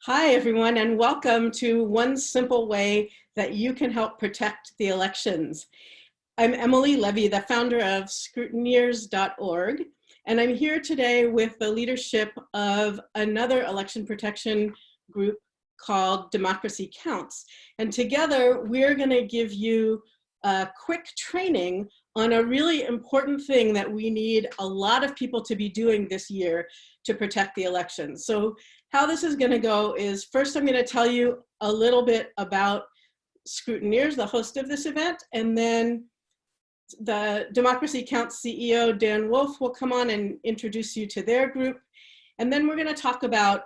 Hi, everyone, and welcome to One Simple Way That You Can Help Protect the Elections. I'm Emily Levy, the founder of Scrutineers.org, and I'm here today with the leadership of another election protection group called Democracy Counts. And together, we're going to give you a quick training on a really important thing that we need a lot of people to be doing this year to protect the elections. So how this is going to go is, first I'm going to tell you a little bit about Scrutineers, the host of this event, and then the Democracy Counts CEO, Dan Wolf, will come on and introduce you to their group. And then we're going to talk about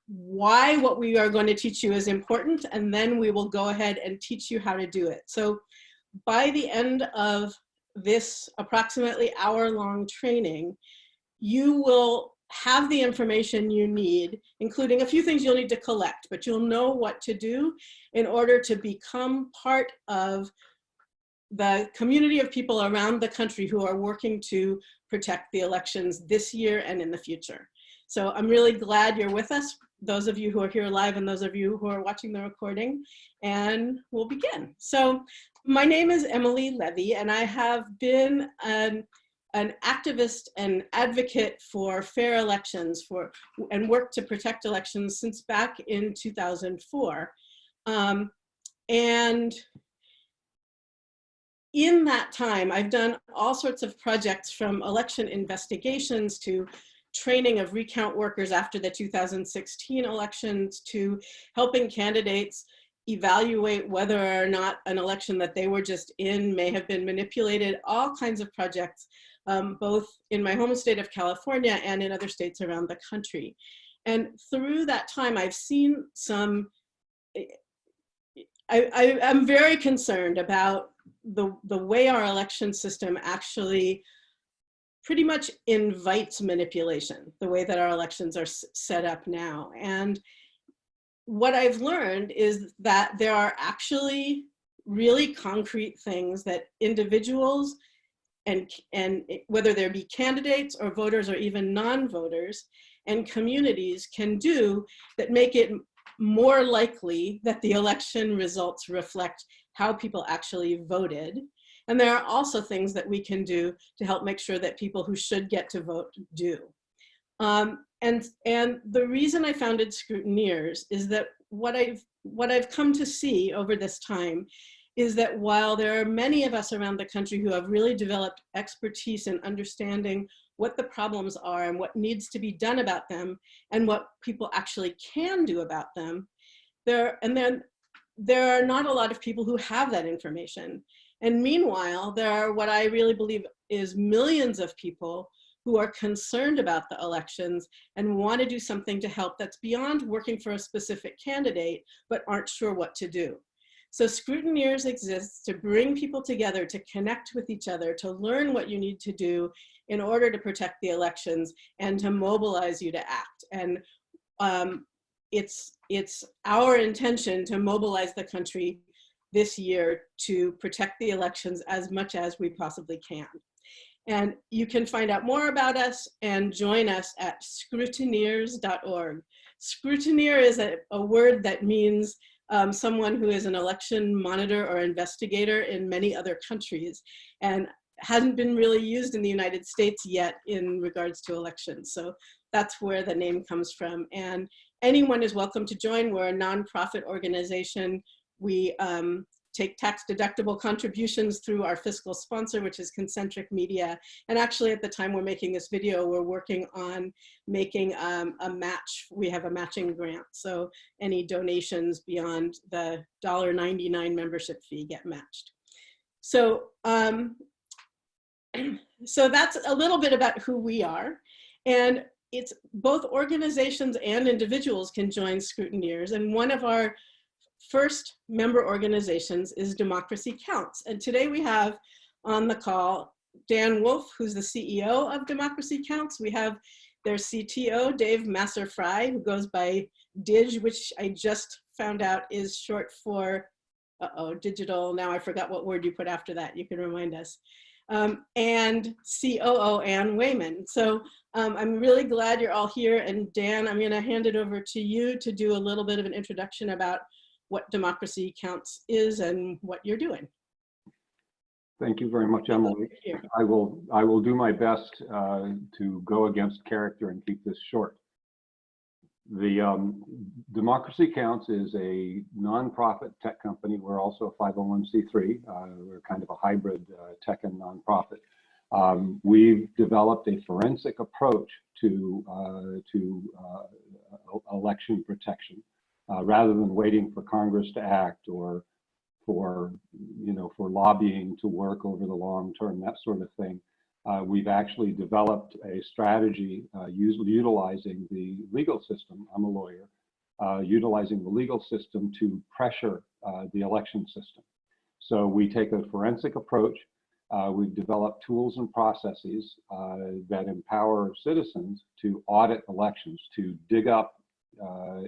why what we are going to teach you is important, and then we will go ahead and teach you how to do it. So by the end of this approximately hour-long training, you will have the information you need, including a few things you'll need to collect, but you'll know what to do in order to become part of the community of people around the country who are working to protect the elections this year and in the future. So I'm really glad you're with us, those of you who are here live and those of you who are watching the recording, and we'll begin. So my name is Emily Levy, and I have been an activist and advocate for fair elections and worked to protect elections since back in 2004. And in that time, I've done all sorts of projects, from election investigations to training of recount workers after the 2016 elections, to helping candidates evaluate whether or not an election that they were just in may have been manipulated, all kinds of projects, both in my home state of California and in other states around the country. And through that time, I've seen some, I'm very concerned about the way our election system actually pretty much invites manipulation, the way that our elections are set up now. And what I've learned is that there are actually really concrete things that individuals and whether there be candidates or voters or even non-voters and communities can do that make it more likely that the election results reflect how people actually voted. And there are also things that we can do to help make sure that people who should get to vote do. And the reason I founded Scrutineers is that what I've come to see over this time is that while there are many of us around the country who have really developed expertise in understanding what the problems are and what needs to be done about them and what people actually can do about them, there are not a lot of people who have that information. And meanwhile, there are what I really believe is millions of people who are concerned about the elections and want to do something to help that's beyond working for a specific candidate, but aren't sure what to do. So Scrutineers exists to bring people together, to connect with each other, to learn what you need to do in order to protect the elections and to mobilize you to act. And it's our intention to mobilize the country this year to protect the elections as much as we possibly can. And you can find out more about us and join us at scrutineers.org. Scrutineer is a word that means someone who is an election monitor or investigator in many other countries, and hasn't been really used in the United States yet in regards to elections. So that's where the name comes from. And anyone is welcome to join. We're a nonprofit organization. We take tax-deductible contributions through our fiscal sponsor, which is Concentric Media. And actually, at the time we're making this video, we're working on making a match. We have a matching grant. So any donations beyond the $1.99 membership fee get matched. So, so that's a little bit about who we are. And it's both organizations and individuals can join Scrutineers. And one of our first member organizations is Democracy Counts. And today we have on the call Dan Wolf, who's the CEO of Democracy Counts. We have their CTO, Dave Masser-Fry, who goes by DIG, which I just found out is short for, digital. Now I forgot what word you put after that. You can remind us. and COO Ann Wayman. So I'm really glad you're all here. And Dan, I'm going to hand it over to you to do a little bit of an introduction about what Democracy Counts is and what you're doing. Thank you very much, Emily. I will do my best to go against character and keep this short. The Democracy Counts is a nonprofit tech company. We're also a 501c3. We're kind of a hybrid tech and nonprofit. We've developed a forensic approach to election protection, rather than waiting for Congress to act or for lobbying to work over the long term, that sort of thing. We've actually developed a strategy utilizing the legal system. I'm a lawyer, utilizing the legal system to pressure the election system. So we take a forensic approach. We've developed tools and processes that empower citizens to audit elections, to dig up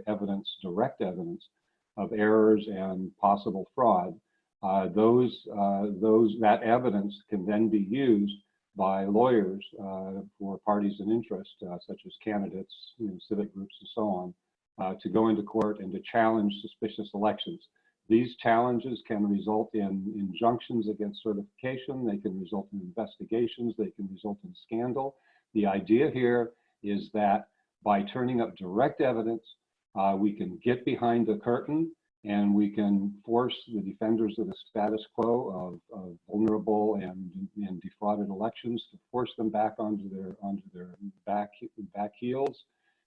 evidence, direct evidence of errors and possible fraud. That evidence can then be used by lawyers for parties in interest, such as candidates, civic groups, and so on, to go into court and to challenge suspicious elections. These challenges can result in injunctions against certification. They can result in investigations. They can result in scandal. The idea here is that by turning up direct evidence, we can get behind the curtain and we can force the defenders of the status quo of vulnerable and defrauded elections to force them back onto their back heels,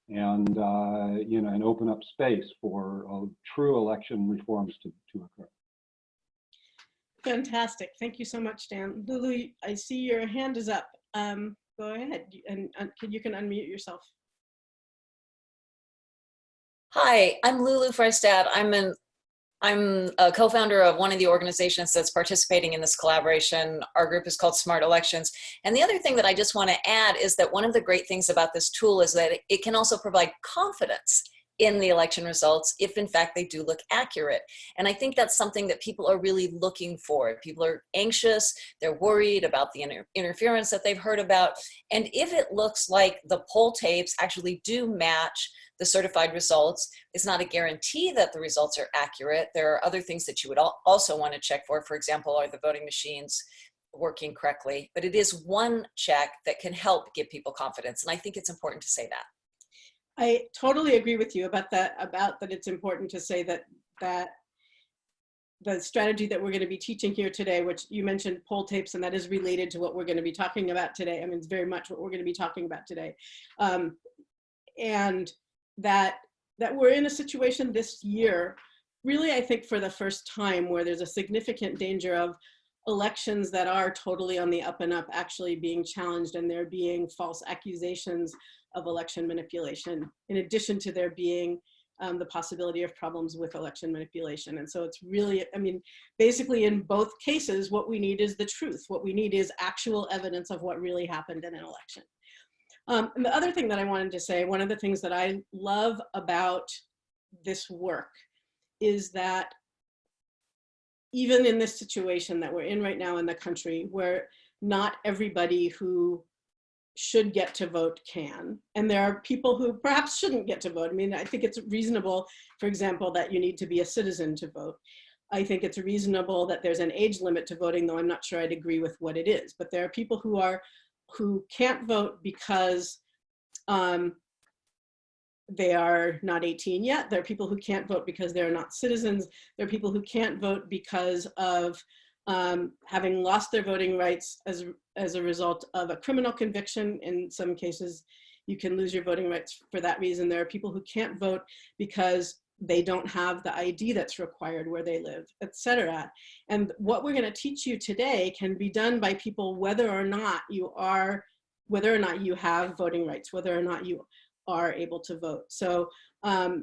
and and open up space for true election reforms to occur. Fantastic. Thank you so much, Dan. Lulu, I see your hand is up. Go ahead, and you can unmute yourself. Hi, I'm Lulu Freistad. I'm a co-founder of one of the organizations that's participating in this collaboration. Our group is called Smart Elections. And the other thing that I just want to add is that one of the great things about this tool is that it can also provide confidence in the election results if in fact they do look accurate. And I think that's something that people are really looking for. People are anxious, they're worried about the interference that they've heard about. And if it looks like the poll tapes actually do match the certified results, it's not a guarantee that the results are accurate. There are other things that you would also want to check for. For example, are the voting machines working correctly? But it is one check that can help give people confidence. And I think it's important to say that. I totally agree with you about that it's important to say that the strategy that we're going to be teaching here today, which you mentioned poll tapes, and that is related to what we're going to be talking about today. I mean, it's very much what we're going to be talking about today. And that we're in a situation this year, really, I think for the first time, where there's a significant danger of elections that are totally on the up and up actually being challenged, and there being false accusations of election manipulation, in addition to there being the possibility of problems with election manipulation. And so it's really, I mean, basically in both cases, what we need is the truth. What we need is actual evidence of what really happened in an election. And the other thing that I wanted to say, one of the things that I love about this work is that even in this situation that we're in right now in the country, where not everybody who should get to vote can, and there are people who perhaps shouldn't get to vote. I mean, I think it's reasonable, for example, that you need to be a citizen to vote. I think it's reasonable that there's an age limit to voting, though I'm not sure I'd agree with what it is. But there are people who can't vote because they are not 18 yet. There are people who can't vote because they're not citizens. There are people who can't vote because of having lost their voting rights as a result of a criminal conviction. In some cases, you can lose your voting rights for that reason. There are people who can't vote because they don't have the ID that's required where they live, etc. And what we're going to teach you today can be done by people whether or not you have voting rights, whether or not you are able to vote. So I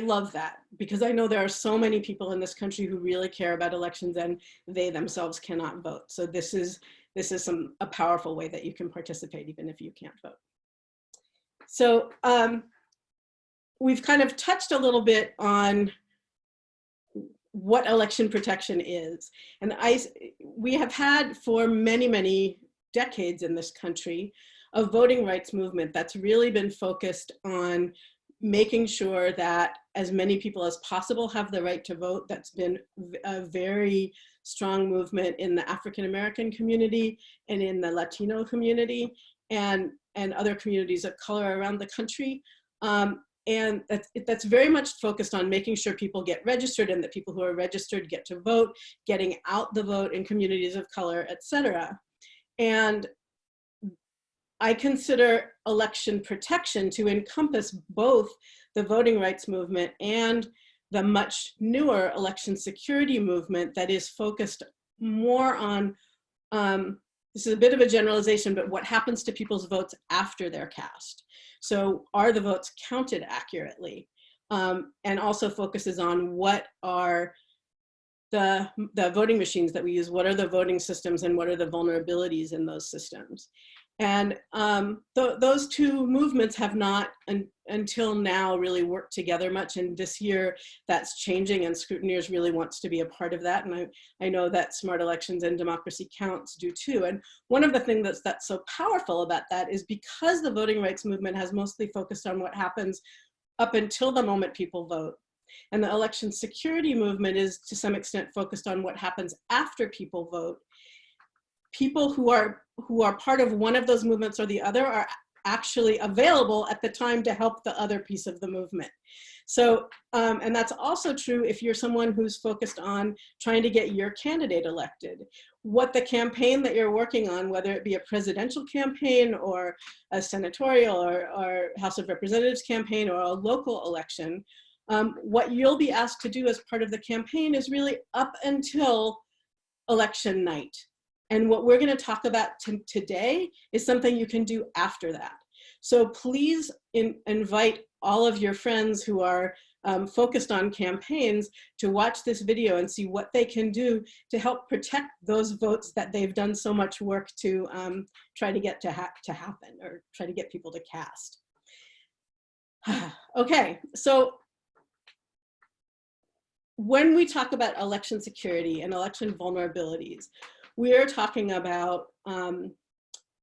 love that, because I know there are so many people in this country who really care about elections, and they themselves cannot vote. So this is a powerful way that you can participate even if you can't vote. So we've kind of touched a little bit on what election protection is. And we have had for many, many decades in this country a voting rights movement that's really been focused on making sure that as many people as possible have the right to vote. That's been a very strong movement in the African American community and in the Latino community and other communities of color around the country. And that's very much focused on making sure people get registered and that people who are registered get to vote, getting out the vote in communities of color, et cetera. And I consider election protection to encompass both the voting rights movement and the much newer election security movement that is focused more on, this is a bit of a generalization, but what happens to people's votes after they're cast. So are the votes counted accurately? And also focuses on what are the voting machines that we use, what are the voting systems and what are the vulnerabilities in those systems. And those two movements have not until now really worked together much. And this year that's changing and Scrutineers really wants to be a part of that. And I know that Smart Elections and Democracy Counts do too. And one of the things that's so powerful about that is because the voting rights movement has mostly focused on what happens up until the moment people vote. And the election security movement is to some extent focused on what happens after people vote. People who are part of one of those movements or the other are actually available at the time to help the other piece of the movement. So, and that's also true if you're someone who's focused on trying to get your candidate elected. What the campaign that you're working on, whether it be a presidential campaign or a senatorial or House of Representatives campaign or a local election, what you'll be asked to do as part of the campaign is really up until election night. And what we're going to talk about today is something you can do after that. So please invite all of your friends who are focused on campaigns to watch this video and see what they can do to help protect those votes that they've done so much work to try to get to happen or try to get people to cast. Okay, so when we talk about election security and election vulnerabilities, we are talking about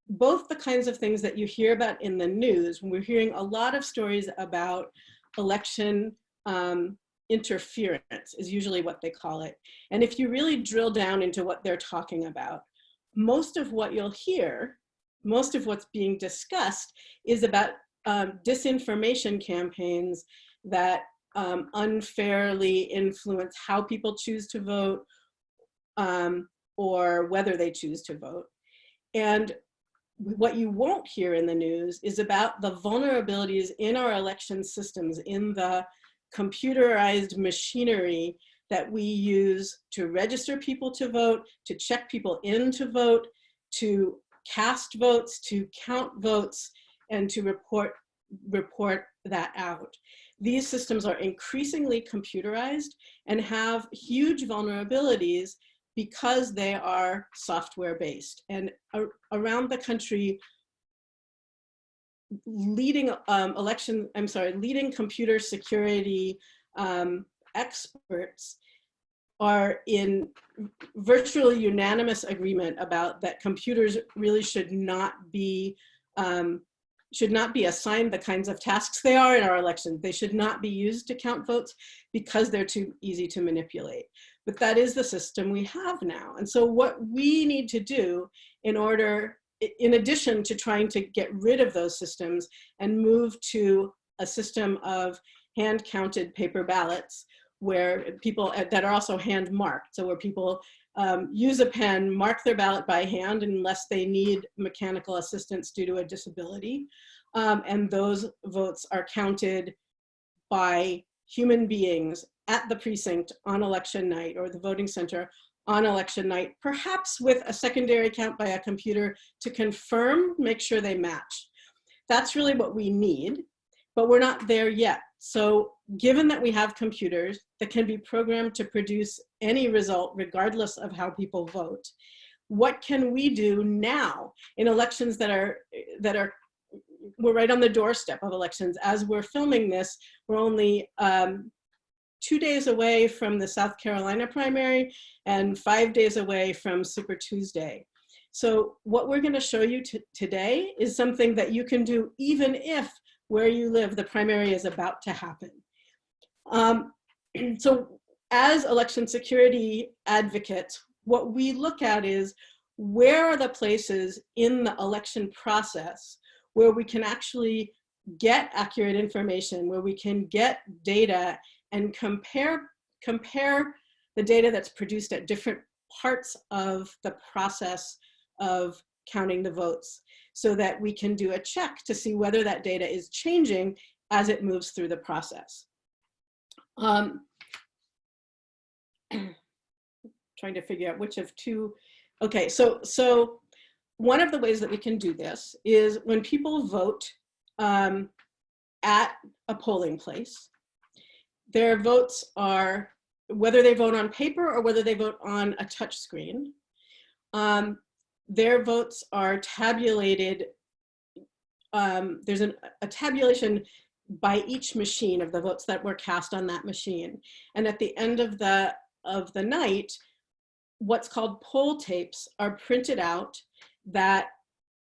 both the kinds of things that you hear about in the news. We're hearing a lot of stories about election interference is usually what they call it. And if you really drill down into what they're talking about, most of what you'll hear, most of what's being discussed is about disinformation campaigns that unfairly influence how people choose to vote or whether they choose to vote. And what you won't hear in the news is about the vulnerabilities in our election systems, in the computerized machinery that we use to register people to vote, to check people in to vote, to cast votes, to count votes, and to report that out. These systems are increasingly computerized and have huge vulnerabilities because they are software-based. And around the country, leading computer security experts are in virtually unanimous agreement about that computers really should not be assigned the kinds of tasks they are in our elections. They should not be used to count votes because they're too easy to manipulate. But that is the system we have now. And so what we need to do in addition to trying to get rid of those systems and move to a system of hand-counted paper ballots where people that are also hand-marked, so where people use a pen, mark their ballot by hand unless they need mechanical assistance due to a disability. And those votes are counted by human beings at the precinct on election night or the voting center on election night, perhaps with a secondary count by a computer to confirm, make sure they match. That's really what we need, but we're not there yet. So given that we have computers that can be programmed to produce any result regardless of how people vote, what can we do now in elections we're right on the doorstep of elections. As we're filming this, we're only 2 days away from the South Carolina primary and 5 days away from Super Tuesday. So what we're going to show you today is something that you can do even if where you live the primary is about to happen. So as election security advocates, what we look at is where are the places in the election process where we can actually get accurate information, where we can get data and compare the data that's produced at different parts of the process of counting the votes, so that we can do a check to see whether that data is changing as it moves through the process. Trying to figure out which of two. Okay, so one of the ways that we can do this is when people vote at a polling place, their votes are, whether they vote on paper or whether they vote on a touch screen, their votes are tabulated. There's a tabulation by each machine of the votes that were cast on that machine. And at the end of the night, what's called poll tapes are printed out that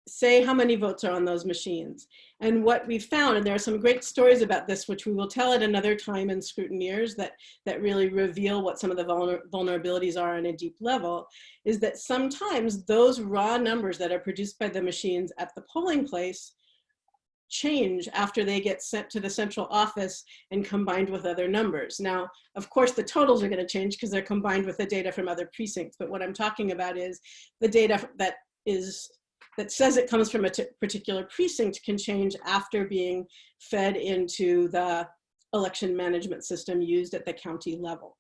say how many votes are on those machines. And what we found, and there are some great stories about this, which we will tell at another time in Scrutineers that really reveal what some of the vulnerabilities are on a deep level, is that sometimes those raw numbers that are produced by the machines at the polling place change after they get sent to the central office and combined with other numbers. Now, of course, the totals are going to change because they're combined with the data from other precincts. But what I'm talking about is the data that says it comes from a particular precinct can change after being fed into the election management system used at the county level.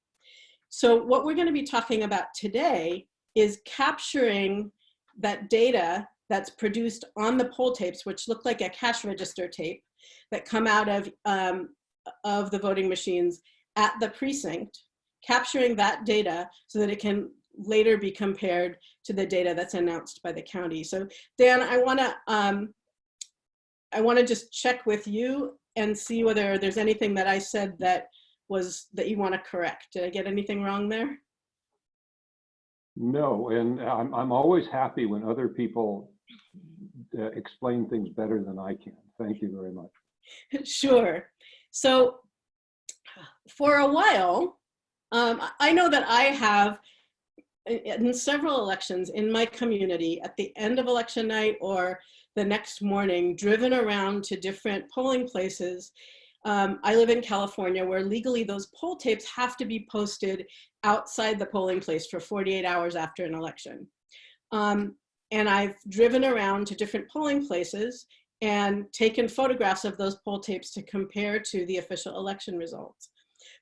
So what we're going to be talking about today is capturing that data that's produced on the poll tapes, which look like a cash register tape that come out of the voting machines at the precinct, capturing that data so that it can later be compared to the data that's announced by the county. So Dan, I wanna just check with you and see whether there's anything that I said that you wanna correct. Did I get anything wrong there? No, and I'm always happy when other people explain things better than I can. Thank you very much. Sure. So for a while, I know that I have, in several elections in my community, at the end of election night or the next morning, driven around to different polling places. I live in California, where legally those poll tapes have to be posted outside the polling place for 48 hours after an election. And I've driven around to different polling places and taken photographs of those poll tapes to compare to the official election results.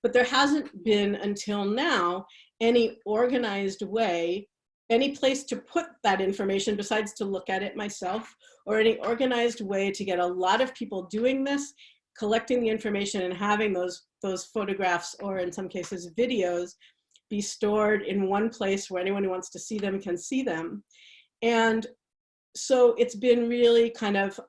But there hasn't been until now any organized way, any place to put that information besides to look at it myself, or any organized way to get a lot of people doing this, collecting the information and having those photographs, or in some cases videos, be stored in one place where anyone who wants to see them can see them. And so it's been really kind of,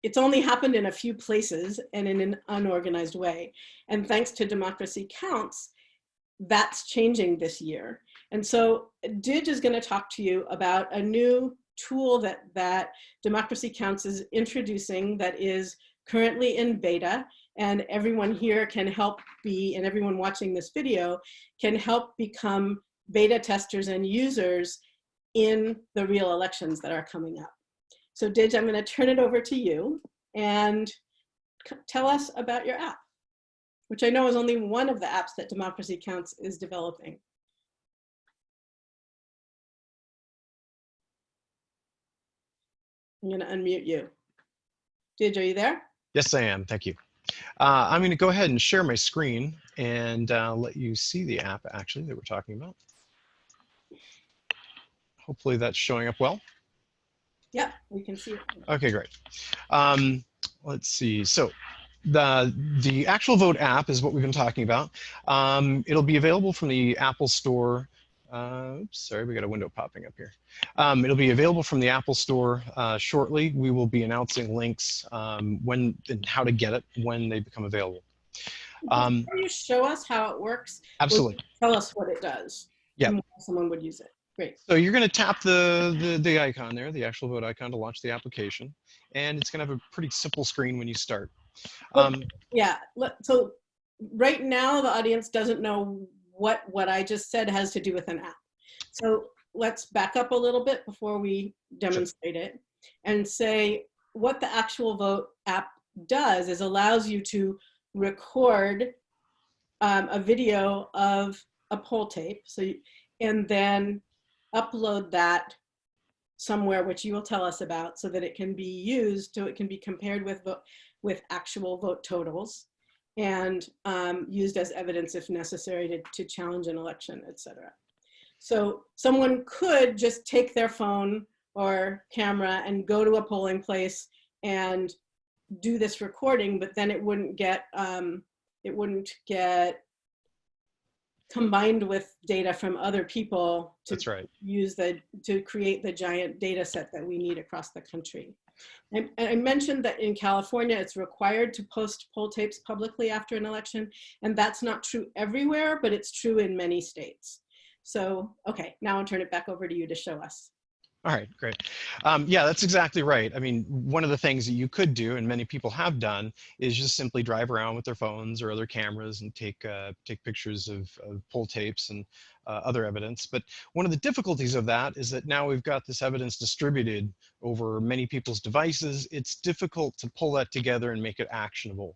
it's only happened in a few places and in an unorganized way. And thanks to Democracy Counts, that's changing this year. And so Dij is going to talk to you about a new tool that Democracy Counts is introducing that is currently in beta, and everyone here can help be, and everyone watching this video can help become beta testers and users in the real elections that are coming up. So Dij, I'm going to turn it over to you and tell us about your app, which I know is only one of the apps that Democracy Counts is developing. I'm going to unmute you. Dij, are you there? Yes, I am. Thank you. I'm going to go ahead and share my screen and let you see the app actually that we're talking about. Hopefully that's showing up well. Yep, we can see it. Okay, great. Let's see. So the actual vote app is what we've been talking about. It'll be available from the Apple Store Oops, sorry, we got a window popping up here. It'll be available from the Apple Store shortly. We will be announcing links when and how to get it when they become available. Can you show us how it works? Absolutely. Tell us what it does. Yeah. And why someone would use it. Great. So you're going to tap the icon there, the actual vote icon, to launch the application, and it's going to have a pretty simple screen when you start. Yeah. So right now the audience doesn't know what I just said has to do with an app. So let's back up a little bit before we demonstrate it and say what the actual vote app does is allows you to record a video of a poll tape. And then upload that somewhere, which you will tell us about, so that it can be used, so it can be compared with actual vote totals and used as evidence if necessary to challenge an election, etc. So someone could just take their phone or camera and go to a polling place and do this recording, but then it wouldn't get combined with data from other people to That's right. to create the giant data set that we need across the country. And I mentioned that in California, it's required to post poll tapes publicly after an election, and that's not true everywhere, but it's true in many states. So, okay, now I'll turn it back over to you to show us. All right, great. Yeah, that's exactly right. I mean, one of the things that you could do, and many people have done, is just simply drive around with their phones or other cameras and take pictures of poll tapes and other evidence. But one of the difficulties of that is that now we've got this evidence distributed over many people's devices. It's difficult to pull that together and make it actionable.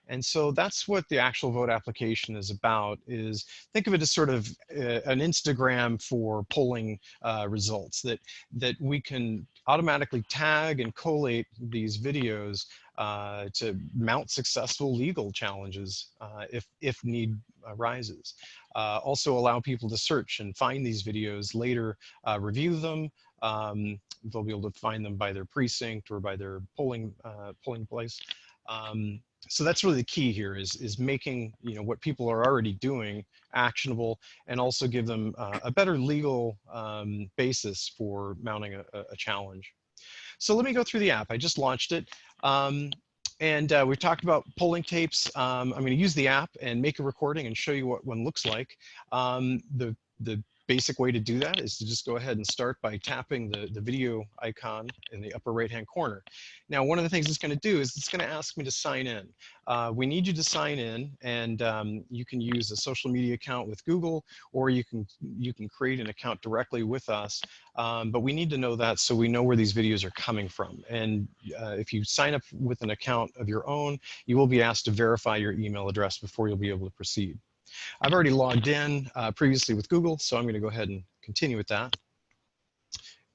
And so that's what the actual vote application is about, is think of it as sort of an Instagram for polling results, that we can automatically tag and collate these videos to mount successful legal challenges if need arises. Also allow people to search and find these videos later, review them. They'll be able to find them by their precinct or by their polling place. So that's really the key here, is making what people are already doing actionable, and also give them a better legal basis for mounting a challenge. So let me go through the app. I just launched it. And we've talked about polling tapes. I'm going to use the app and make a recording and show you what one looks like. The basic way to do that is to just go ahead and start by tapping the video icon in the upper right hand corner. Now, one of the things it's going to do is it's going to ask me to sign in. We need you to sign in, and you can use a social media account with Google, or you can create an account directly with us. But we need to know that so we know where these videos are coming from. And if you sign up with an account of your own, you will be asked to verify your email address before you'll be able to proceed. I've already logged in previously with Google, so I'm going to go ahead and continue with that.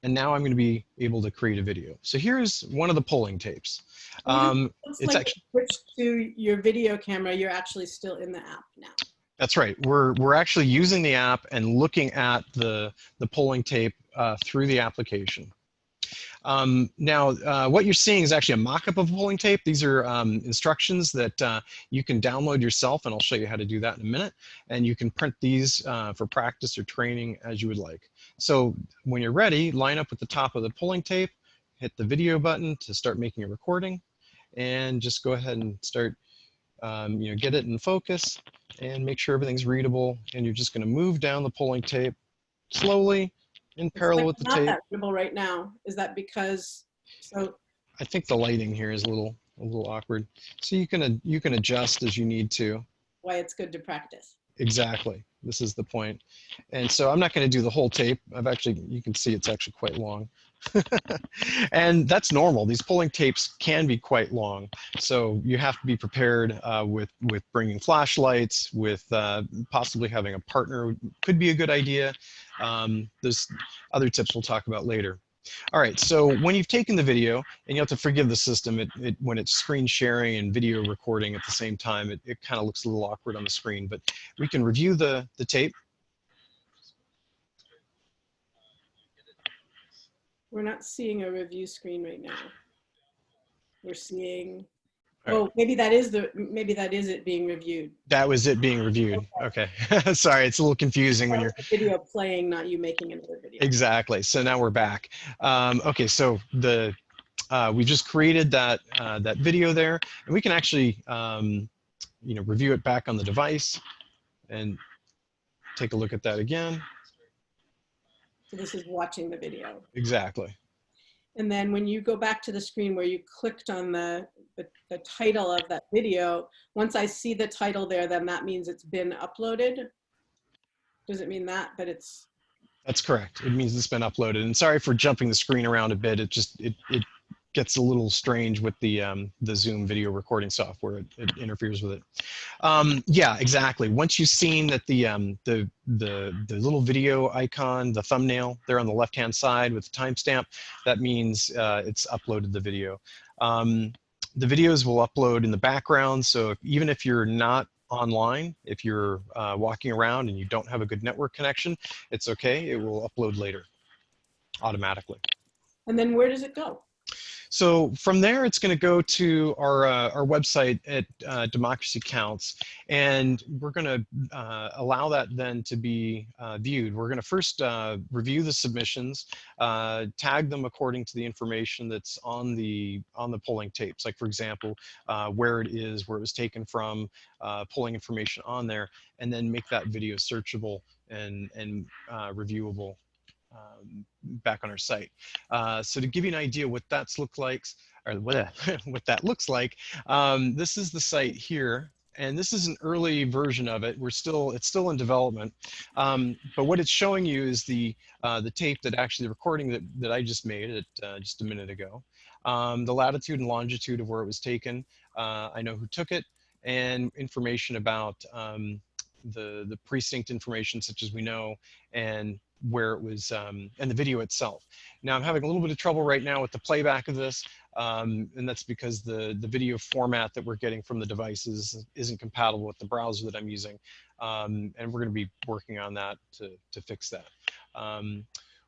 And now I'm going to be able to create a video. So here's one of the polling tapes. It's like actually switch to your video camera. You're actually still in the app now. That's right. We're actually using the app and looking at the polling tape through the application. Now, what you're seeing is actually a mock-up of a polling tape. These are instructions that you can download yourself, and I'll show you how to do that in a minute. And you can print these for practice or training as you would like. So when you're ready, line up at the top of the polling tape, hit the video button to start making a recording, and just go ahead and start, get it in focus and make sure everything's readable. And you're just going to move down the polling tape slowly, in parallel with the tape. Not that readable right now. Is that because? So I think the lighting here is a little awkward. So you can adjust as you need to. Why it's good to practice. Exactly. This is the point. And so I'm not going to do the whole tape. You can see it's actually quite long. And that's normal. These polling tapes can be quite long. So you have to be prepared with bringing flashlights, with possibly having a partner could be a good idea. There's other tips we'll talk about later. All right, so when you've taken the video, and you have to forgive the system, when it's screen sharing and video recording at the same time, it kind of looks a little awkward on the screen, but we can review the tape. We're not seeing a review screen right now. We're seeing. All right. Oh, maybe that is it being reviewed. That was it being reviewed. Okay. Sorry, it's a little confusing when That you're was the video playing, not you making another video. exactly. So now we're back. Okay, so we just created that that video there, and we can actually review it back on the device and take a look at that again. So this is watching the video. Exactly. And then when you go back to the screen where you clicked on the title of that video, once I see the title there, then that means it's been uploaded. Does it mean that it's? That's correct. It means it's been uploaded. And sorry for jumping the screen around a bit. It just it gets a little strange with the Zoom video recording software. It interferes with it. Yeah, exactly. Once you've seen that the little video icon, the thumbnail there on the left-hand side with the timestamp, that means it's uploaded the video. The videos will upload in the background. So even if you're not online, if you're walking around and you don't have a good network connection, it's okay. It will upload later automatically. And then where does it go? So from there, it's going to go to our website at Democracy Counts, and we're going to allow that then to be viewed. We're going to first review the submissions, tag them according to the information that's on the polling tapes. Like, for example, where it is, where it was taken from, polling information on there, and then make that video searchable and reviewable back on our site. So to give you an idea what that's look like, or what that looks like, this is the site here, and this is an early version of it. It's still in development, but what it's showing you is the tape that actually the recording that I just made just a minute ago, the latitude and longitude of where it was taken. I know who took it, and information about the precinct information, such as we know, and where it was, and the video itself. Now I'm having a little bit of trouble right now with the playback of this, and that's because the video format that we're getting from the devices isn't compatible with the browser that I'm using, and we're going to be working on that to fix that.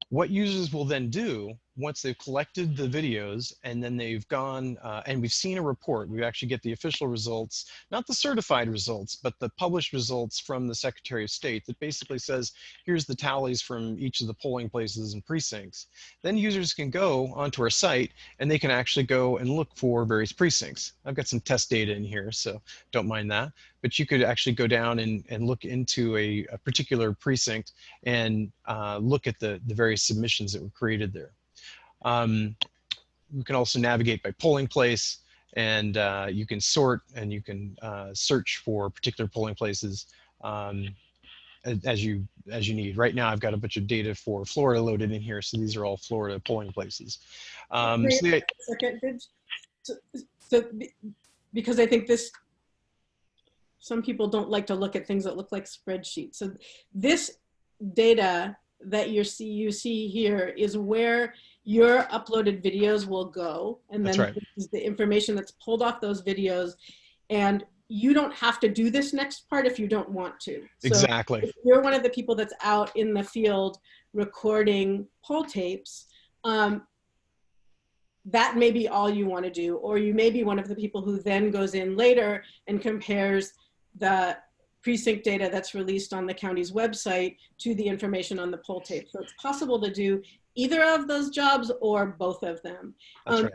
What users will then do once they've collected the videos and then they've gone and we've seen a report, we actually get the official results, not the certified results, but the published results from the Secretary of State that basically says, here's the tallies from each of the polling places and precincts. Then users can go onto our site and they can actually go and look for various precincts. I've got some test data in here, so don't mind that. But you could actually go down and look into a particular precinct and look at the various submissions that were created there. You can also navigate by polling place, and you can sort and you can search for particular polling places as you need. Right now, I've got a bunch of data for Florida loaded in here, so these are all Florida polling places. Because I think some people don't like to look at things that look like spreadsheets. So this data that you see here is where your uploaded videos will go. And then right. This is the information that's pulled off those videos. And you don't have to do this next part if you don't want to. So exactly. if you're one of the people that's out in the field recording poll tapes, that may be all you want to do. Or you may be one of the people who then goes in later and compares the precinct data that's released on the county's website to the information on the poll tape. So it's possible to do either of those jobs or both of them. That's right.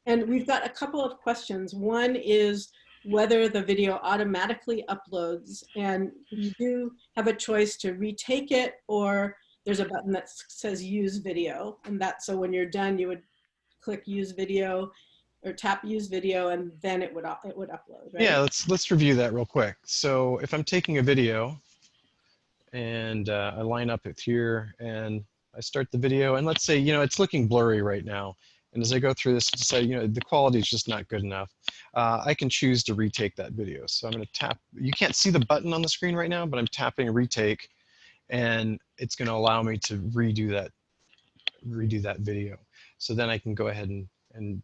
And we've got a couple of questions. One is whether the video automatically uploads, and you do have a choice to retake it, or there's a button that says use video, and so when you're done, you would click use video or tap use video, and then it would upload, right? Yeah, let's review that real quick. So if I'm taking a video and I line up it here and I start the video, and let's say, it's looking blurry right now. And as I go through this, decide, the quality is just not good enough. I can choose to retake that video. So I'm going to tap. You can't see the button on the screen right now, but I'm tapping retake, and it's going to allow me to redo that video. So then I can go ahead and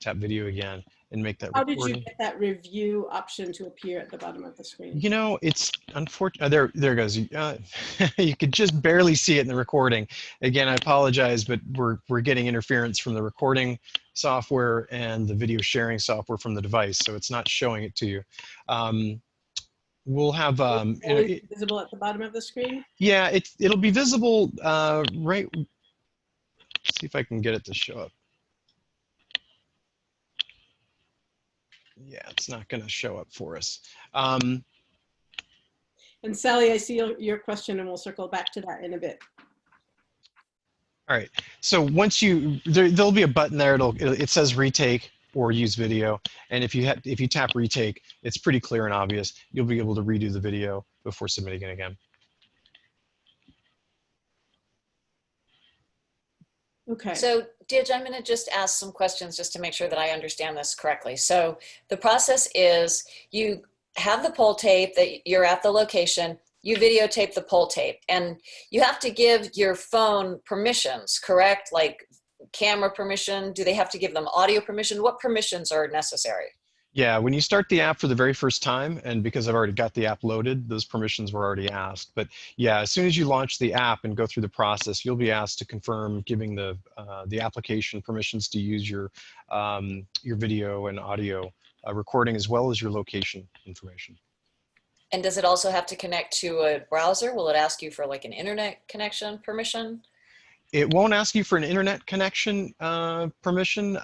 tap video again and make that How did you recording. get that review option to appear at the bottom of the screen? You know, it's unfortunate. There it goes. You could just barely see it in the recording. Again, I apologize, but we're getting interference from the recording software and the video sharing software from the device, so it's not showing it to you. We'll have Always visible at the bottom of the screen? yeah, it'll be visible right. See if I can get it to show up. Yeah, it's not going to show up for us. And Sally, I see your question, and we'll circle back to that in a bit. All right. So once there'll be a button there. It says retake or use video, and if you tap retake, it's pretty clear and obvious. You'll be able to redo the video before submitting it again. Okay. So, Dij, I'm going to just ask some questions just to make sure that I understand this correctly. So the process is you have the poll tape that you're at the location, you videotape the poll tape, and you have to give your phone permissions, correct? Like camera permission? Do they have to give them audio permission? What permissions are necessary? Yeah, when you start the app for the very first time, and because I've already got the app loaded, those permissions were already asked. But yeah, as soon as you launch the app and go through the process, you'll be asked to confirm giving the application permissions to use your video and audio recording, as well as your location information. And does it also have to connect to a browser? Will it ask you for like an internet connection permission? It won't ask you for an internet connection permission.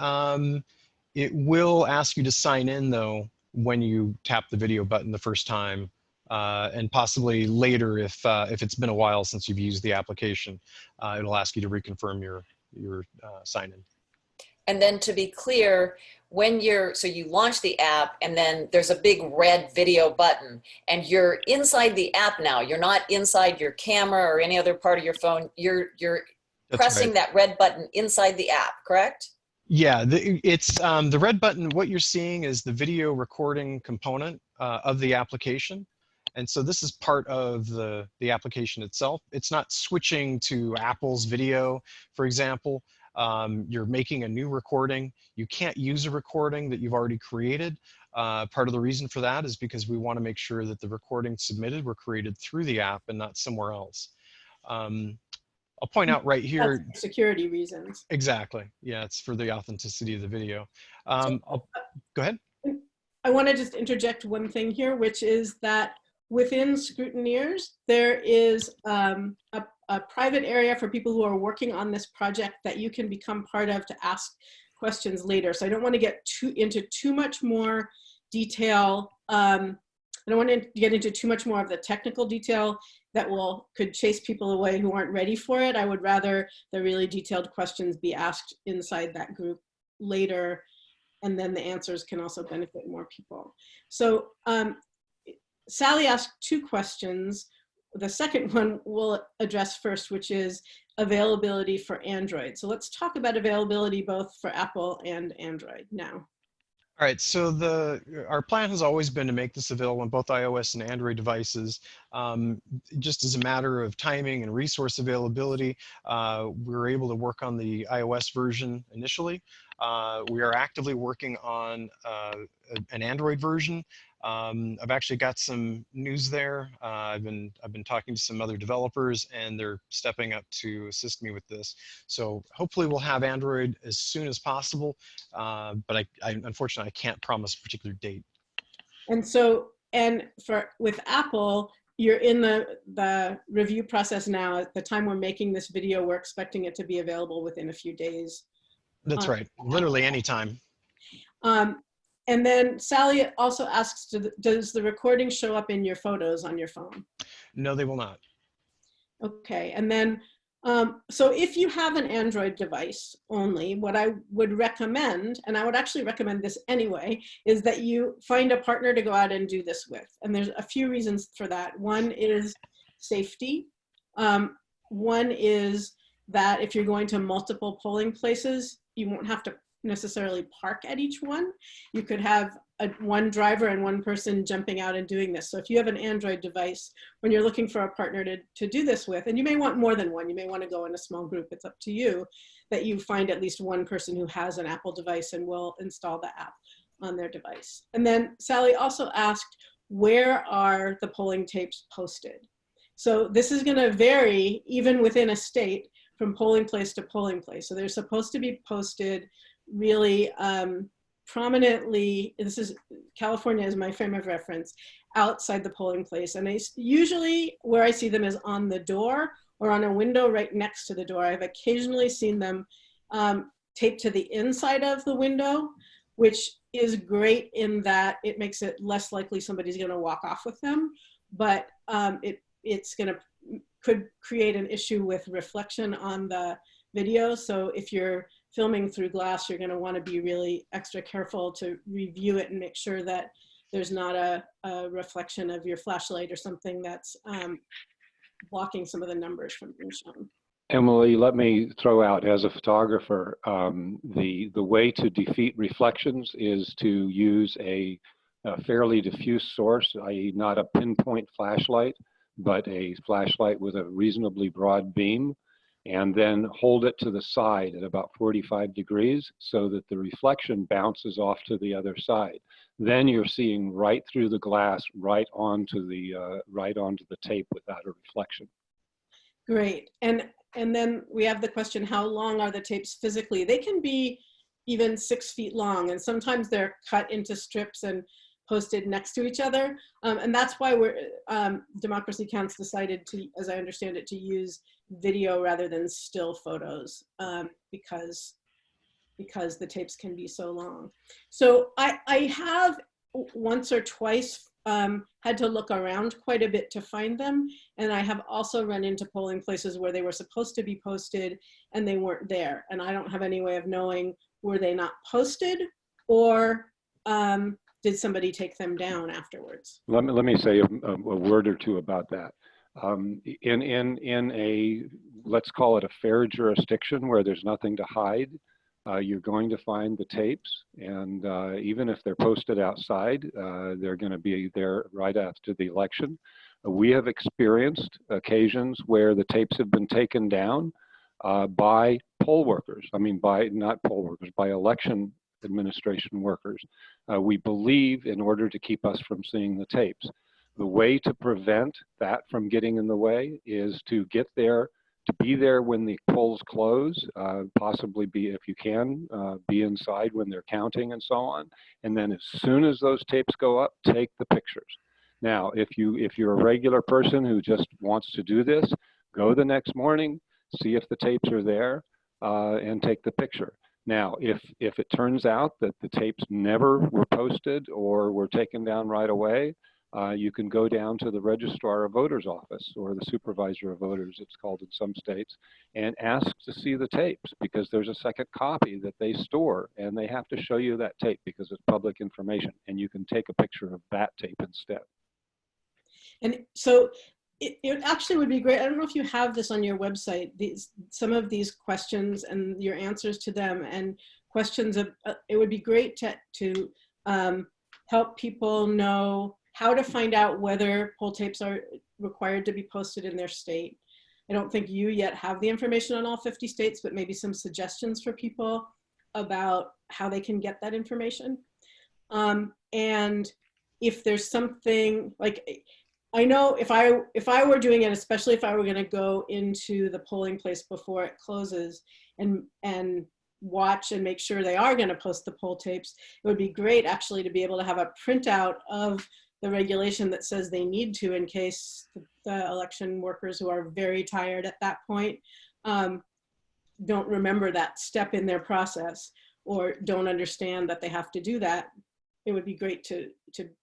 It will ask you to sign in, though, when you tap the video button the first time, and possibly later if it's been a while since you've used the application. It'll ask you to reconfirm your sign-in. And then to be clear, so you launch the app and then there's a big red video button and you're inside the app now. You're not inside your camera or any other part of your phone. You're pressing right. that red button inside the app, correct? Yeah, it's the red button. What you're seeing is the video recording component of the application. And so this is part of the application itself. It's not switching to Apple's video, for example. You're making a new recording. You can't use a recording that you've already created. Part of the reason for that is because we want to make sure that the recordings submitted were created through the app and not somewhere else. I'll point out right here. That's for security reasons. Exactly. Yeah, it's for the authenticity of the video. Go ahead. I want to just interject one thing here, which is that within Scrutineers, there is a private area for people who are working on this project that you can become part of to ask questions later. So I don't want to get into too much more detail. I don't want to get into too much more of the technical detail that could chase people away who aren't ready for it. I would rather the really detailed questions be asked inside that group later, and then the answers can also benefit more people. So Sally asked two questions. The second one we'll address first, which is availability for Android. So let's talk about availability both for Apple and Android now. All right, so our plan has always been to make this available on both iOS and Android devices. Just as a matter of timing and resource availability, we were able to work on the iOS version initially. We are actively working on an Android version. I've actually got some news there. I've been talking to some other developers, and they're stepping up to assist me with this. So hopefully we'll have Android as soon as possible, but unfortunately I can't promise a particular date. And so, with Apple, you're in the review process now. At the time we're making this video, we're expecting it to be available within a few days. That's right, literally anytime. And then Sally also asks, does the recording show up in your photos on your phone? No, they will not. Okay, and then, so if you have an Android device only, what I would recommend, and I would actually recommend this anyway, is that you find a partner to go out and do this with. And there's a few reasons for that. One is safety. One is that if you're going to multiple polling places, you won't have to necessarily park at each one. You could have one driver and one person jumping out and doing this. So if you have an Android device, when you're looking for a partner to do this with, and you may want more than one, you may want to go in a small group, it's up to you, that you find at least one person who has an Apple device and will install the app on their device. And then Sally also asked, where are the polling tapes posted? So this is going to vary even within a state from polling place to polling place. So they're supposed to be posted really prominently. This is California is my frame of reference, outside the polling place. And usually where I see them is on the door or on a window right next to the door. I've occasionally seen them taped to the inside of the window, which is great in that it makes it less likely somebody's going to walk off with them, but could create an issue with reflection on the video. So if you're filming through glass, you're going to want to be really extra careful to review it and make sure that there's not a reflection of your flashlight or something that's blocking some of the numbers from being shown. Emily, let me throw out, as a photographer, the way to defeat reflections is to use a fairly diffuse source, i.e. not a pinpoint flashlight, but a flashlight with a reasonably broad beam, and then hold it to the side at about 45 degrees so that the reflection bounces off to the other side. Then you're seeing right through the glass, right onto the tape without a reflection. Great. And then we have the question, how long are the tapes physically? They can be even 6 feet long, and sometimes they're cut into strips and posted next to each other. And that's why Democracy Counts decided to, as I understand it, to use video rather than still photos, because the tapes can be so long. So I have once or twice had to look around quite a bit to find them. And I have also run into polling places where they were supposed to be posted and they weren't there. And I don't have any way of knowing, were they not posted, or did somebody take them down afterwards? Let me say a word or two about that. In a, let's call it a fair jurisdiction where there's nothing to hide, you're going to find the tapes, and even if they're posted outside, they're going to be there right after the election. We have experienced occasions where the tapes have been taken down by poll workers. I mean, not poll workers, by election administration workers. We believe, in order to keep us from seeing the tapes. The way to prevent that from getting in the way is to get there, to be there when the polls close, possibly be, if you can, be inside when they're counting and so on. And then as soon as those tapes go up, take the pictures. Now, if you're a regular person who just wants to do this, go the next morning, see if the tapes are there, and take the picture. Now, if it turns out that the tapes never were posted or were taken down right away, you can go down to the registrar of voters office, or the supervisor of voters, it's called in some states, and ask to see the tapes, because there's a second copy that they store, and they have to show you that tape because it's public information, and you can take a picture of that tape instead. And so it actually would be great. I don't know if you have this on your website, some of these questions and your answers to them, and questions of, it would be great to help people know how to find out whether poll tapes are required to be posted in their state. I don't think you yet have the information on all 50 states, but maybe some suggestions for people about how they can get that information. And if there's something like, I know if I were doing it, especially if I were going to go into the polling place before it closes and watch and make sure they are going to post the poll tapes, it would be great actually to be able to have a printout of the regulation that says they need to, in case the election workers who are very tired at that point don't remember that step in their process, or don't understand that they have to do that. It would be great to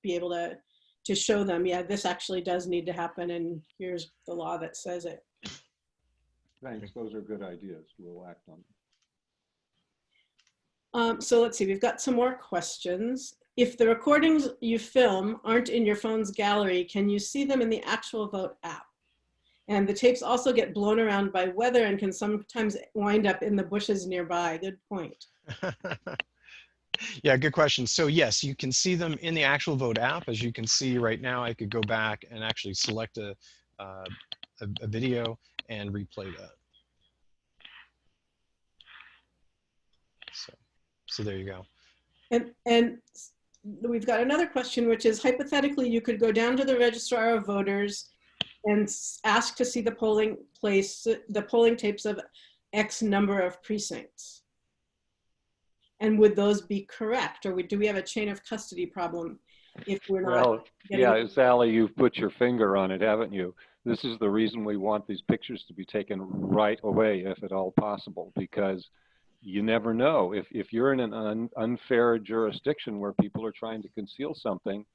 be able to show them, yeah, this actually does need to happen, and here's the law that says it. Thanks, those are good ideas. We'll act on them. So let's see, we've got some more questions. If the recordings you film aren't in your phone's gallery, can you see them in the actual vote app? And the tapes also get blown around by weather and can sometimes wind up in the bushes nearby. Good point. Yeah, good question. So yes, you can see them in the actual vote app. As you can see right now, I could go back and actually select a video and replay that. So there you go. And we've got another question, which is hypothetically, you could go down to the registrar of voters and ask to see the polling tapes of X number of precincts. And would those be correct, or do we have a chain of custody problem if we're not? Well, yeah, Sally, you've put your finger on it, haven't you? This is the reason we want these pictures to be taken right away, if at all possible, because you never know. If you're in an unfair jurisdiction where people are trying to conceal something,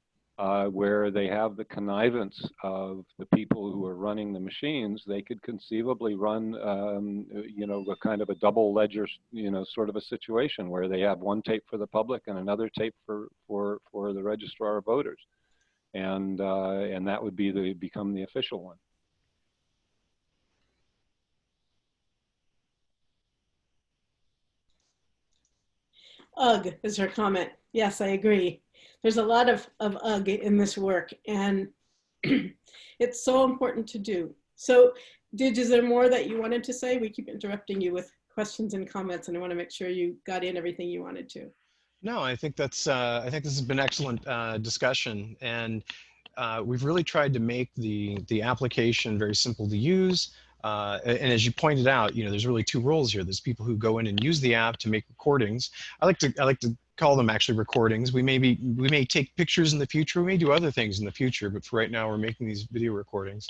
where they have the connivance of the people who are running the machines, they could conceivably run, you know, a kind of a double ledger, you know, sort of a situation where they have one tape for the public and another tape for the registrar of voters, and that would be become the official one. Ugh is her comment. Yes, I agree. There's a lot of ugh in this work, and it's so important to do. So, is there more that you wanted to say? We keep interrupting you with questions and comments, and I want to make sure you got in everything you wanted to. No, I think that's. I think this has been excellent discussion, and we've really tried to make the application very simple to use. And as you pointed out, you know, there's really two roles here. There's people who go in and use the app to make recordings. I like to call them actually recordings. We may take pictures in the future. We may do other things in the future, but for right now, we're making these video recordings.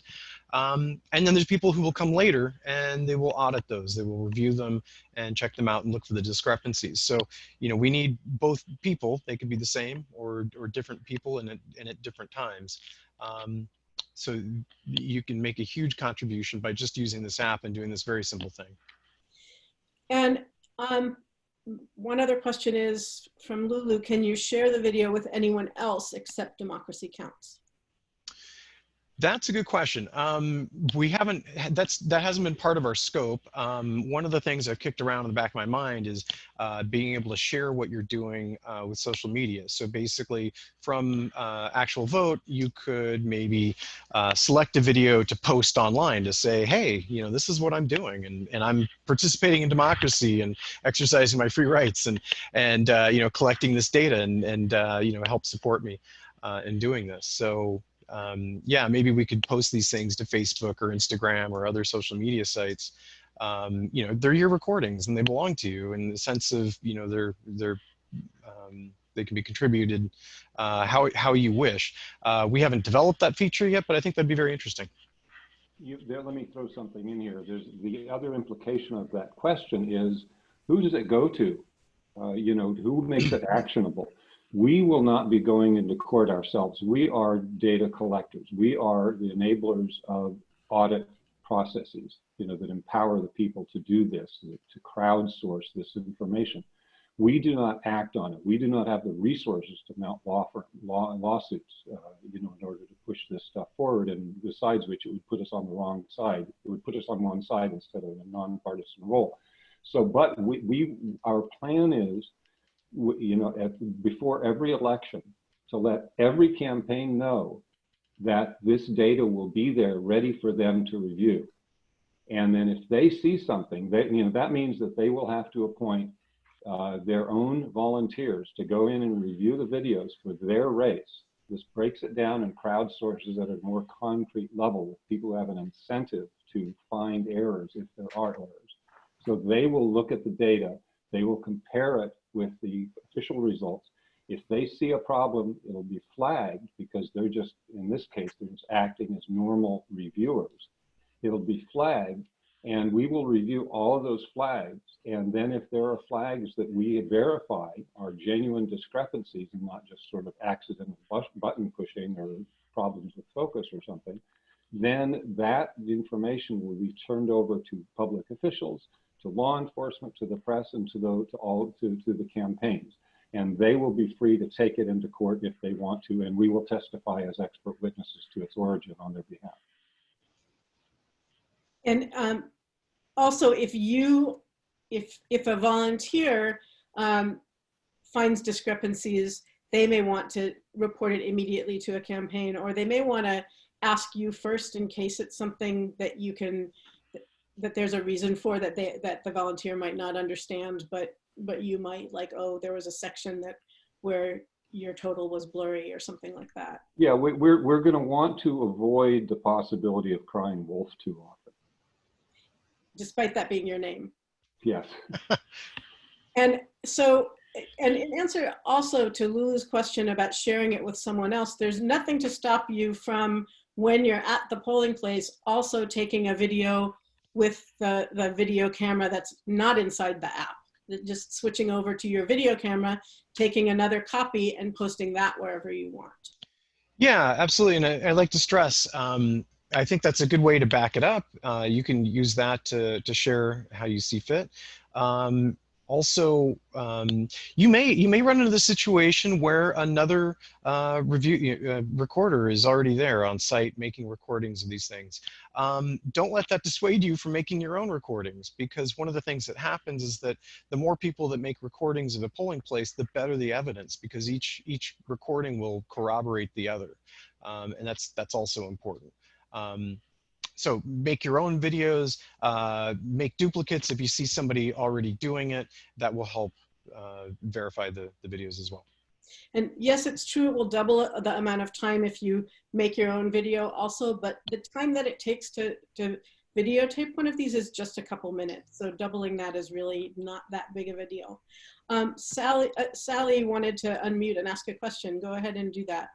And then there's people who will come later and they will audit those. They will review them and check them out and look for the discrepancies. So, you know, we need both people. They could be the same or different people and at different times. So you can make a huge contribution by just using this app and doing this very simple thing. And one other question is from Lulu, can you share the video with anyone else except Democracy Counts? That's a good question. We haven't, that hasn't been part of our scope. One of the things I've kicked around in the back of my mind is being able to share what you're doing with social media. So basically from actual vote, you could maybe select a video to post online to say, hey, you know, this is what I'm doing and I'm participating in democracy and exercising my free rights and you know, collecting this data and you know, help support me in doing this. So yeah, maybe we could post these things to Facebook or Instagram or other social media sites. You know, they're your recordings and they belong to you in the sense of, you know, they can be contributed how you wish. We haven't developed that feature yet, but I think that'd be very interesting. Let me throw something in here. There's the other implication of that question is, who does it go to? You know, who makes it actionable? We will not be going into court ourselves. We are data collectors. We are the enablers of audit processes, you know, that empower the people to do this, to crowdsource this information. We do not act on it. We do not have the resources to mount lawsuits, you know, in order to push this stuff forward. And besides which, it would put us on the wrong side. It would put us on one side instead of a nonpartisan role. So, but our plan is, you know, before every election, to let every campaign know that this data will be there ready for them to review. And then if they see something, you know, that means that they will have to appoint their own volunteers to go in and review the videos for their race. This breaks it down and crowdsources at a more concrete level with people who have an incentive to find errors if there are errors. So they will look at the data, they will compare it with the official results. If they see a problem, it'll be flagged because they're just, in this case, they're just acting as normal reviewers. It'll be flagged and we will review all of those flags. And then if there are flags that we verify are genuine discrepancies and not just sort of accidental button pushing or problems with focus or something, then that information will be turned over to public officials, to law enforcement, to the press, and to the campaigns. And they will be free to take it into court if they want to, and we will testify as expert witnesses to its origin on their behalf. And also, if a volunteer finds discrepancies, they may want to report it immediately to a campaign, or they may want to ask you first in case it's something that there's a reason for that the volunteer might not understand, but but you might like, oh, there was a section that where your total was blurry or something like that. Yeah, we're going to want to avoid the possibility of crying wolf too often. Despite that being your name. Yes. And so, and in answer also to Lulu's question about sharing it with someone else, there's nothing to stop you from, when you're at the polling place, also taking a video with the video camera that's not inside the app. Just switching over to your video camera, taking another copy and posting that wherever you want. Yeah, absolutely. And I like to stress, I think that's a good way to back it up. You can use that to share how you see fit. Also, you may run into the situation where another recorder is already there on site making recordings of these things. Don't let that dissuade you from making your own recordings, because one of the things that happens is that the more people that make recordings of a polling place, the better the evidence, because each recording will corroborate the other, and that's also important. So make your own videos, make duplicates if you see somebody already doing it. That will help verify the videos as well. And yes, it's true, it will double the amount of time if you make your own video also, but the time that it takes to videotape one of these is just a couple minutes. So doubling that is really not that big of a deal. Sally wanted to unmute and ask a question. Go ahead and do that.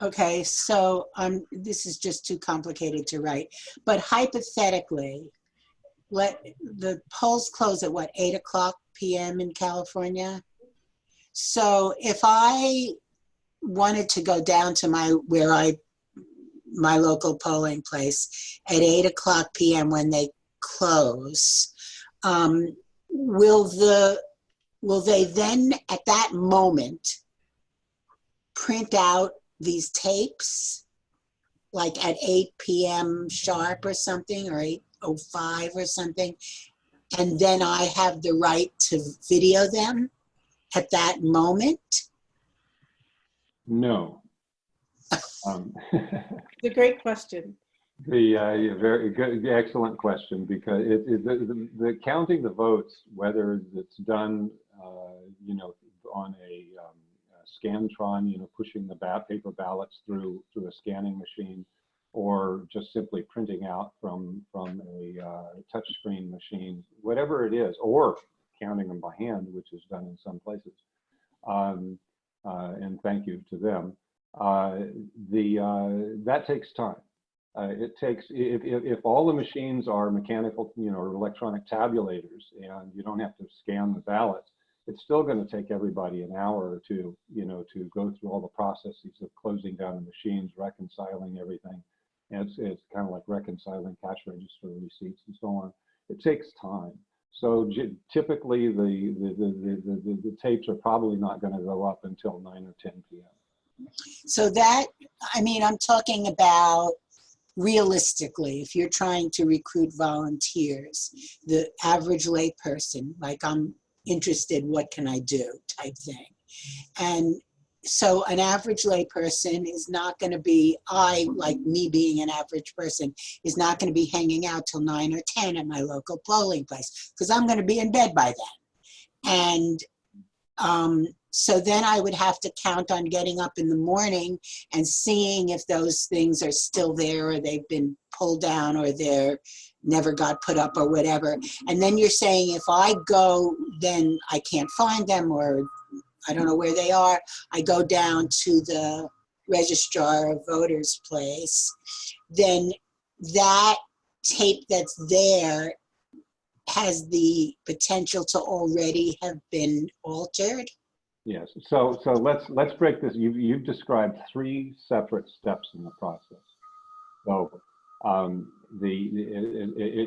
Okay, so this is just too complicated to write, but hypothetically, let the polls close at what, 8 p.m. in California? So if I wanted to go down to my local polling place at 8 p.m. when they close, will they then at that moment print out these tapes like at 8 p.m. sharp or something, or 8:05 or something, and then I have the right to video them at that moment? No. It's a great question. Very good, excellent question, because the counting the votes, whether it's done, on a Scantron, pushing the paper ballots through a scanning machine, or just simply printing out from a touchscreen machine, whatever it is, or counting them by hand, which is done in some places. And thank you to them. That takes time. It takes, if all the machines are mechanical, or electronic tabulators, and you don't have to scan the ballots, it's still going to take everybody an hour or two, to go through all the processes of closing down the machines, reconciling everything. And it's kind of like reconciling cash register receipts and so on. It takes time. So typically the tapes are probably not going to go up until 9 or 10 p.m. So that, I'm talking about realistically, if you're trying to recruit volunteers, the average lay person, like I'm interested, what can I do type thing. And so an average lay person is not going to be, like me being an average person, is not going to be hanging out till 9 or 10 at my local polling place, because I'm going to be in bed by then. And so then I would have to count on getting up in the morning and seeing if those things are still there, or they've been pulled down, or they're never got put up, or whatever. And then you're saying if I go, then I can't find them, or I don't know where they are. I go down to the registrar of voters place. Then that tape that's there has the potential to already have been altered. Yes. So let's break this. You've described 3 separate steps in the process. So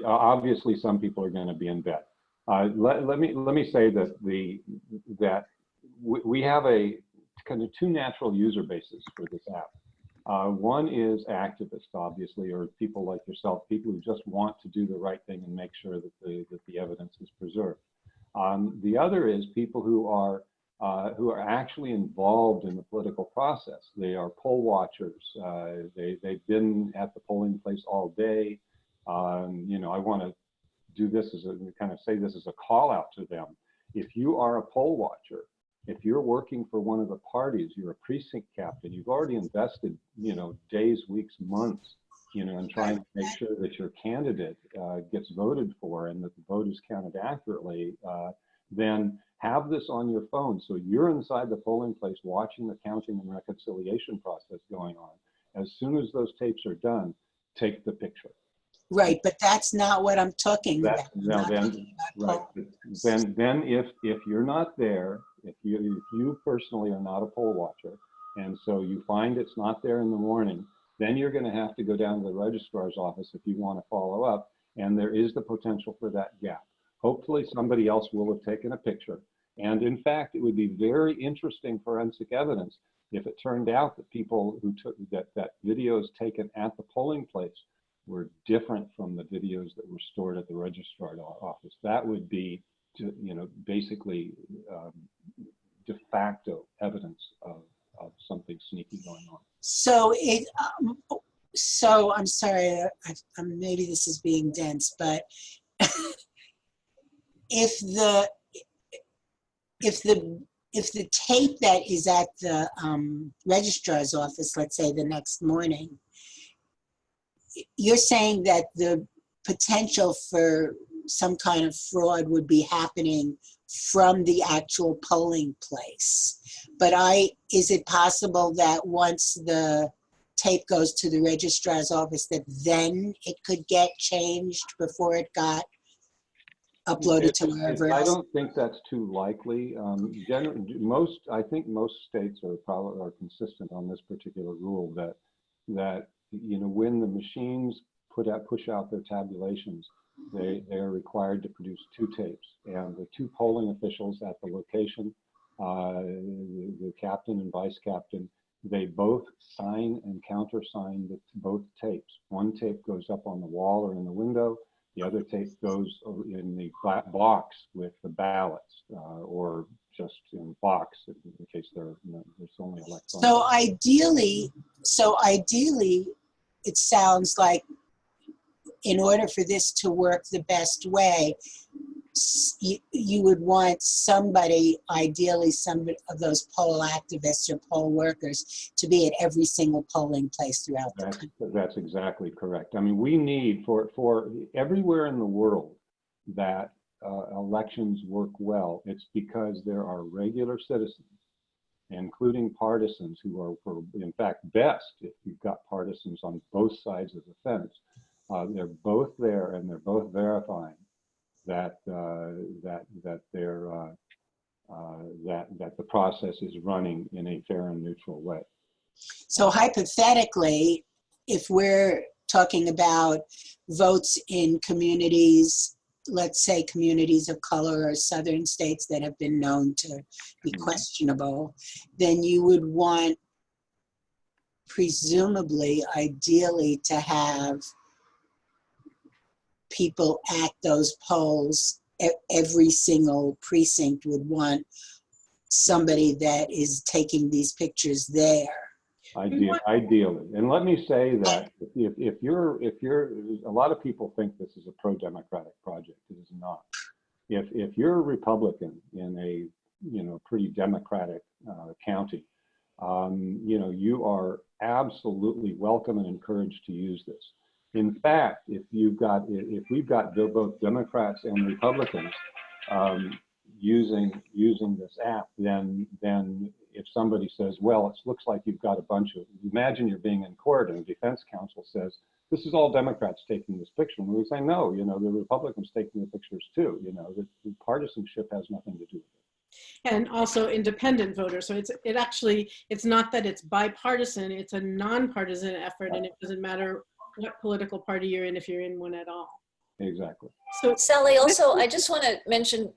obviously some people are going to be in bed. Let me say that we have a kind of 2 natural user bases for this app. One is activists, obviously, or people like yourself, people who just want to do the right thing and make sure that the evidence is preserved. The other is people who are actually involved in the political process. They are poll watchers. They've been at the polling place all day. I want to do this as a kind of say this as a call out to them. If you are a poll watcher, if you're working for one of the parties, you're a precinct captain, you've already invested, days, weeks, months, in trying to make sure that your candidate gets voted for and that the vote is counted accurately, then have this on your phone. So you're inside the polling place watching the counting and reconciliation process going on. As soon as those tapes are done, take the picture. Right, but that's not what I'm talking about. Now then, right. Then if you're not there, if you personally are not a poll watcher, and so you find it's not there in the morning, then you're going to have to go down to the registrar's office if you want to follow up, and there is the potential for that gap. Hopefully somebody else will have taken a picture. And in fact, it would be very interesting forensic evidence if it turned out that people who took that videos taken at the polling place were different from the videos that were stored at the registrar's office. That would be, basically de facto evidence of something sneaky going on. So so I'm sorry, maybe this is being dense, but if the tape that is at the registrar's office, let's say the next morning, you're saying that the potential for some kind of fraud would be happening from the actual polling place. But is it possible that once the tape goes to the registrar's office that then it could get changed before it got uploaded to wherever else? I don't think that's too likely. I think most states are consistent on this particular rule that when the machines push out their tabulations, they are required to produce 2 tapes, and the 2 polling officials at the location, the captain and vice captain, they both sign and countersign both tapes. One tape goes up on the wall or in the window. The other tape goes in the box with the ballots, or just in the box in case there's only electronic. So ideally, it sounds like in order for this to work the best way, you would want somebody, ideally somebody of those poll activists or poll workers, to be at every single polling place throughout the country. That's exactly correct. I mean, we need for everywhere in the world that elections work well, it's because there are regular citizens, including partisans, who are, in fact, best if you've got partisans on both sides of the fence. They're both there and they're both verifying that that the process is running in a fair and neutral way. So hypothetically, if we're talking about votes in communities, let's say communities of color or southern states that have been known to be questionable, then you would want, presumably, ideally, to have people at those polls. Every single precinct would want somebody that is taking these pictures there. Ideally, and let me say that if you're, a lot of people think this is a pro-democratic project. It is not. If you're a Republican in a pretty democratic county, you are absolutely welcome and encouraged to use this. In fact, if we've got both Democrats and Republicans using this app, then if somebody says, well, it looks like you've got a bunch of, imagine you're being in court and the defense counsel says, this is all Democrats taking this picture. And we say, no, the Republicans taking the pictures too. The partisanship has nothing to do with it. And also independent voters. So it's not that it's bipartisan, it's a nonpartisan effort, and it doesn't matter what political party you're in if you're in one at all. Exactly. So Sally, also, I just want to mention,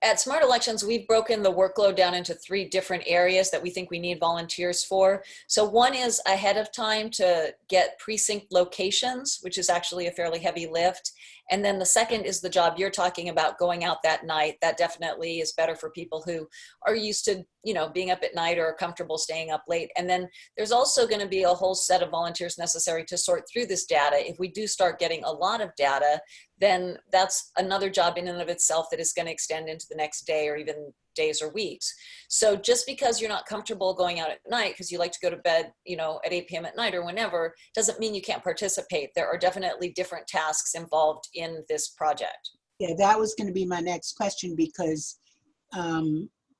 at Smart Elections, we've broken the workload down into 3 different areas that we think we need volunteers for. So one is ahead of time to get precinct locations, which is actually a fairly heavy lift. And then the second is the job you're talking about, going out that night. That definitely is better for people who are used to, you know, being up at night or are comfortable staying up late. And then there's also going to be a whole set of volunteers necessary to sort through this data. If we do start getting a lot of data, then that's another job in and of itself that is going to extend into the next day or even days or weeks. So just because you're not comfortable going out at night because you like to go to bed, you know, at 8 p.m. at night or whenever, doesn't mean you can't participate. There are definitely different tasks involved in this project. Yeah, that was going to be my next question, because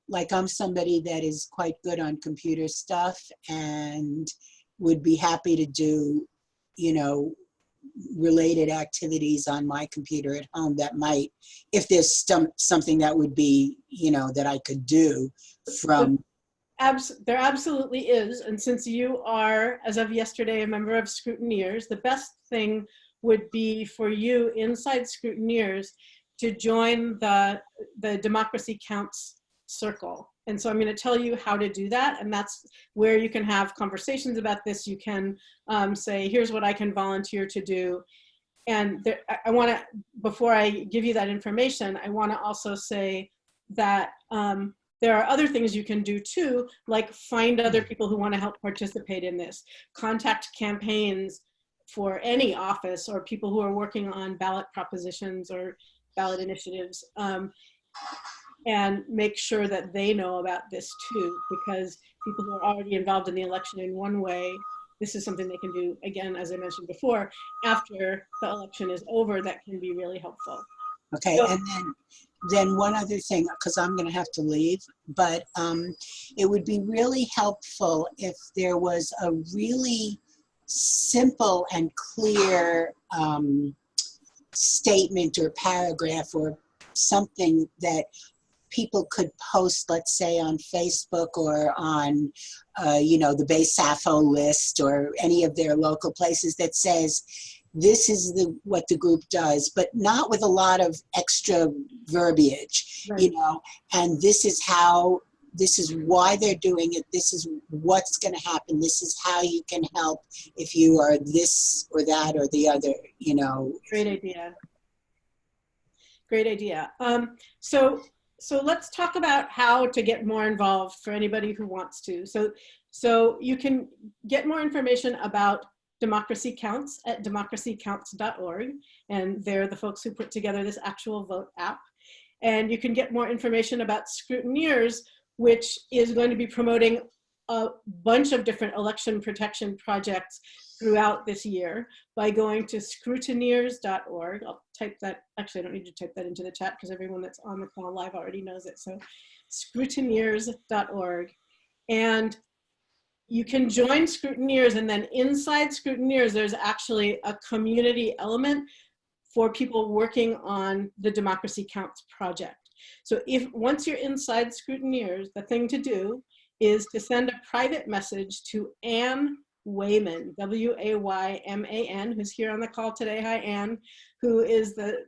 like I'm somebody that is quite good on computer stuff and would be happy to do, you know, related activities on my computer at home that might, if there's something that would be, you know, that I could do from. There absolutely is. And since you are, as of yesterday, a member of Scrutineers, the best thing would be for you inside Scrutineers to join the Democracy Counts circle. And so I'm going to tell you how to do that. And that's where you can have conversations about this. You can say, here's what I can volunteer to do. And there, I want to, before I give you that information, I want to also say that there are other things you can do too, like find other people who want to help participate in this, contact campaigns for any office or people who are working on ballot propositions or ballot initiatives. And make sure that they know about this too, because people who are already involved in the election in one way, this is something they can do, again, as I mentioned before, after the election is over, that can be really helpful. Okay, so, and then one other thing, because I'm going to have to leave, but it would be really helpful if there was a really simple and clear statement or paragraph or something that people could post, let's say on Facebook or on, you know, the Bay Sappho list or any of their local places that says, this is what the group does, but not with a lot of extra verbiage, right. You know, and this is why they're doing it. This is what's going to happen. This is how you can help if you are this or that or the other, you know. Great idea. Great idea. So let's talk about how to get more involved for anybody who wants to. So you can get more information about Democracy Counts at democracycounts.org, and they're the folks who put together this actual vote app. And you can get more information about Scrutineers, which is going to be promoting a bunch of different election protection projects throughout this year by going to scrutineers.org. I'll type that, actually I don't need to type that into the chat because everyone that's on the call live already knows it. So scrutineers.org. And you can join Scrutineers, and then inside Scrutineers, there's actually a community element for people working on the Democracy Counts project. So once you're inside Scrutineers, the thing to do is to send a private message to Ann Wayman, W-A-Y-M-A-N, who's here on the call today. Hi, Ann, who is the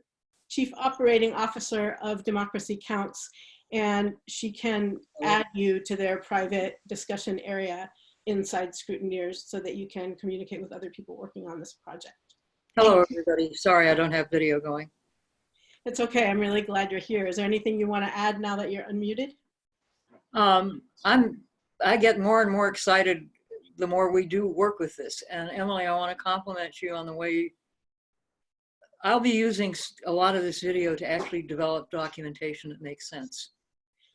Chief Operating Officer of Democracy Counts, and she can add you to their private discussion area inside Scrutineers so that you can communicate with other people working on this project. Hello, everybody. Sorry, I don't have video going. It's okay. I'm really glad you're here. Is there anything you want to add now that you're unmuted? I get more and more excited the more we do work with this. And Emily, I want to compliment you on the way I'll be using a lot of this video to actually develop documentation that makes sense.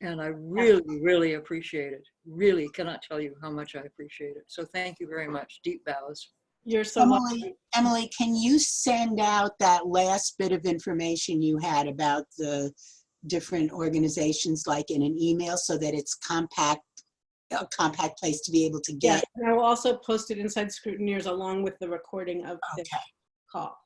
And I really, really appreciate it. Really cannot tell you how much I appreciate it. So thank you very much. Deep bows. You're so welcome. Emily, can you send out that last bit of information you had about the different organizations, like in an email, so that it's a compact place to be able to get? Yeah, and I will also post it inside Scrutineers along with the recording of this call.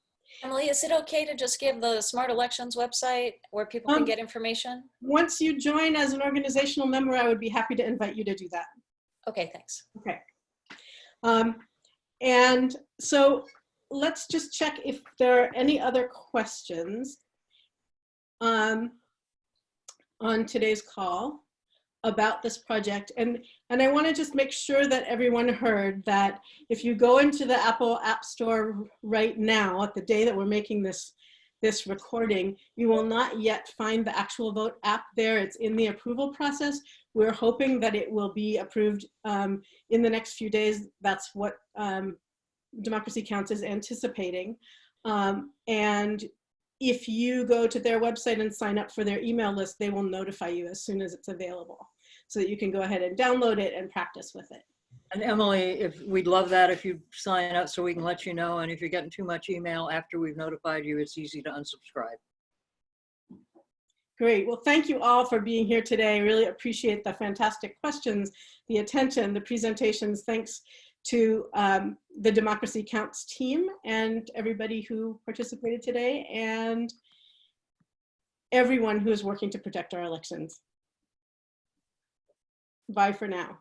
Emily, is it okay to just give the Smart Elections website where people can get information? Once you join as an organizational member, I would be happy to invite you to do that. Okay, thanks. Okay. And so let's just check if there are any other questions on today's call about this project. And I want to just make sure that everyone heard that if you go into the Apple App Store right now, at the day that we're making this this recording, you will not yet find the actual vote app there. It's in the approval process. We're hoping that it will be approved in the next few days. That's what Democracy Counts is anticipating. And if you go to their website and sign up for their email list, they will notify you as soon as it's available so that you can go ahead and download it and practice with it. And Emily, we'd love that if you sign up so we can let you know. And if you're getting too much email after we've notified you, it's easy to unsubscribe. Great. Well, thank you all for being here today. I really appreciate the fantastic questions, the attention, the presentations. Thanks to the Democracy Counts team and everybody who participated today and everyone who is working to protect our elections. Bye for now.